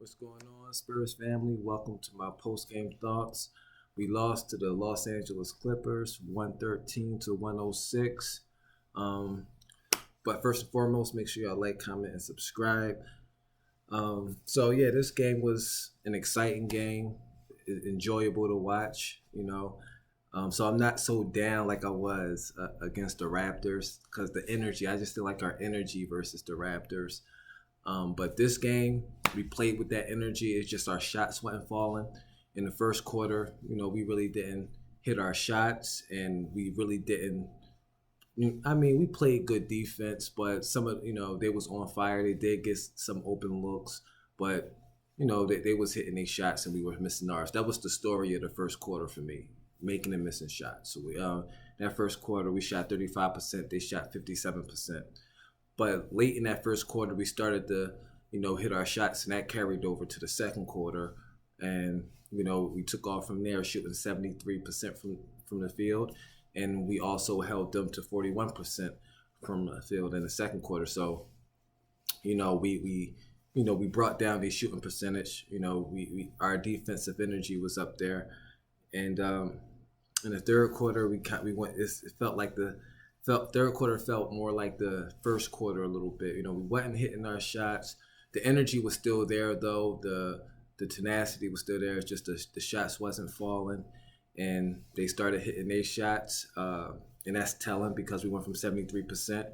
What's going on, Spurs family? Welcome to my post-game thoughts. We lost to the Los Angeles Clippers, 113 to 106. Um, but first and foremost, make sure y'all like, comment, and subscribe. This game was an exciting game, enjoyable to watch. So I'm not so down like I was against the Raptors because the energy. I just feel like our energy versus the Raptors. But this game, we played with that energy. It's just our shots wasn't falling. In the first quarter, we really didn't hit our shots, and we really didn't. I mean, we played good defense, but some of they was on fire. They did get some open looks, but they was hitting their shots, and we were missing ours. That was the story of the first quarter for me, making and missing shots. So we that first quarter we shot 35%. They shot 57%. But late in that first quarter, we started to, hit our shots, and that carried over to the second quarter. And, we took off from there, shooting 73% from the field. And we also held them to 41% from the field in the second quarter. So, we brought down the shooting percentage. Our defensive energy was up there. And in the third quarter, we went. It felt like third quarter felt more like the first quarter a little bit. We wasn't hitting our shots. The energy was still there though. The tenacity was still there. It's just the shots wasn't falling, and they started hitting their shots, and that's telling because we went from 73%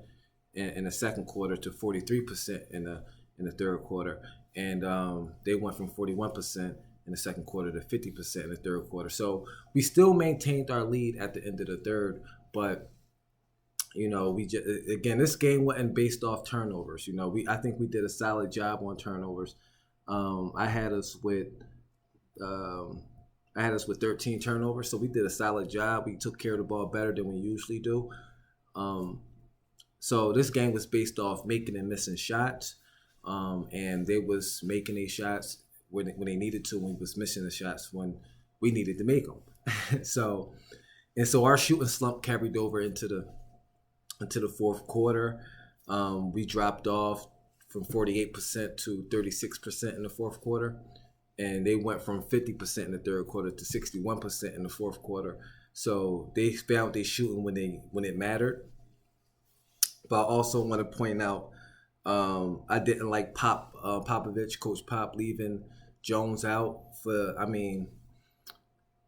in the second quarter to 43% in the third quarter, and they went from 41% in the second quarter to 50% in the third quarter. So we still maintained our lead at the end of the third, but we just, again, this game wasn't based off turnovers. I think we did a solid job on turnovers. I had us with 13 turnovers, so we did a solid job. We took care of the ball better than we usually do. So this game was based off making and missing shots, and they was making these shots when they needed to. When we was missing the shots when we needed to make them. so our shooting slump carried over into the fourth quarter. We dropped off from 48% to 36% in the fourth quarter, and they went from 50% in the third quarter to 61% in the fourth quarter. So they found they shooting when it mattered. But I also want to point out, I didn't like Popovich, Coach Pop, leaving Jones out for. I mean,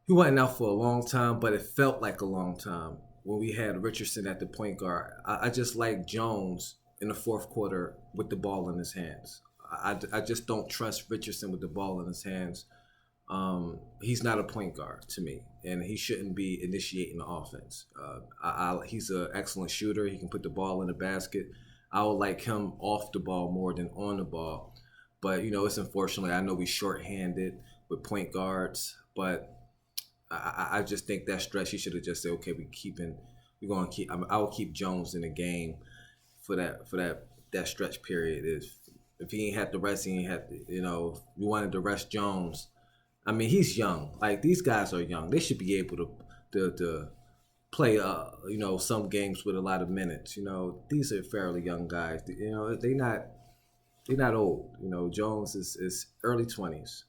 he wasn't out for a long time, but it felt like a long time when we had Richardson at the point guard. I just like Jones in the fourth quarter with the ball in his hands. I just don't trust Richardson with the ball in his hands. He's not a point guard to me, and he shouldn't be initiating the offense. He's an excellent shooter. He can put the ball in the basket. I would like him off the ball more than on the ball. But, it's unfortunately, I know we shorthanded with point guards, but I just think that stretch he should have just said, okay, I will keep Jones in the game for that stretch period. If he ain't had the rest, he ain't had we wanted to rest Jones. I mean, he's young. Like, these guys are young. They should be able to play some games with a lot of minutes. These are fairly young guys. They're not old. Jones is early 20s.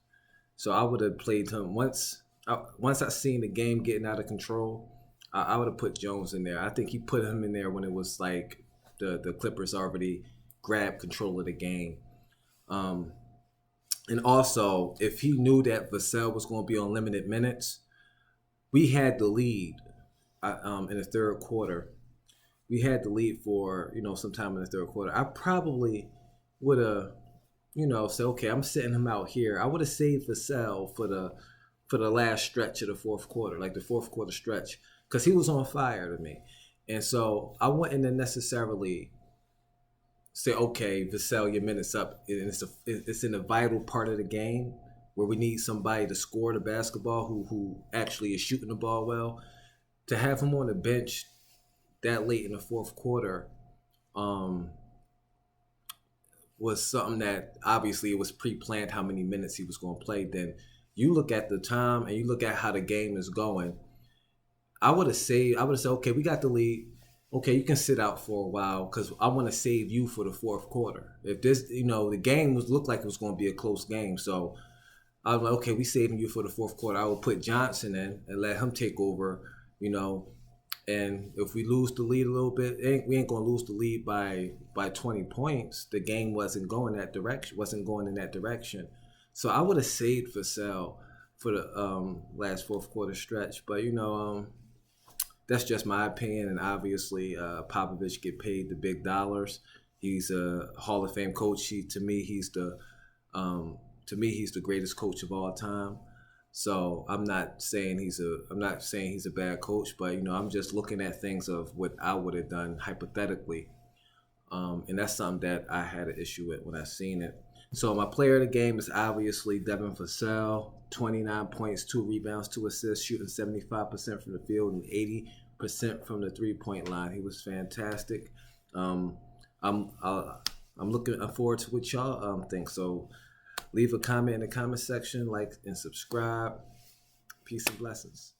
So I would have played him once I seen the game getting out of control. I would have put Jones in there. I think he put him in there when it was like the Clippers already grabbed control of the game. And also, if he knew that Vassell was going to be on limited minutes, we had the lead in the third quarter. We had the lead for sometime in the third quarter. I probably would have said, okay, I'm sitting him out here. I would have saved Vassell for the last stretch of the fourth quarter, like the fourth quarter stretch, because he was on fire to me. And so I wouldn't necessarily say, okay, Vassell, your minute's up. And it's in a vital part of the game where we need somebody to score the basketball who actually is shooting the ball well. To have him on the bench that late in the fourth quarter was something that obviously it was pre-planned how many minutes he was going to play. Then you look at the time and you look at how the game is going. I would have said, okay, we got the lead. okay, you can sit out for a while because I want to save you for the fourth quarter. If this, the game was looked like it was going to be a close game, so I was like, okay, we saving you for the fourth quarter. I will put Johnson in and let him take over, you know. And if we lose the lead a little bit, we ain't gonna lose the lead by 20 points. The game wasn't going that direction, wasn't going in that direction. So I would have saved for Sal for the last fourth quarter stretch. But that's just my opinion. And obviously, Popovich get paid the big dollars. He's a Hall of Fame coach. To me, he's the greatest coach of all time. So I'm not saying he's a bad coach, but I'm just looking at things of what I would have done hypothetically, and that's something that I had an issue with when I seen it. So my player of the game is obviously Devin Vassell, 29 points, 2 rebounds, 2 assists, shooting 75% from the field and 80% from the 3-point line. He was fantastic. I'm looking forward to what y'all think. So leave a comment in the comment section, like and subscribe. Peace and blessings.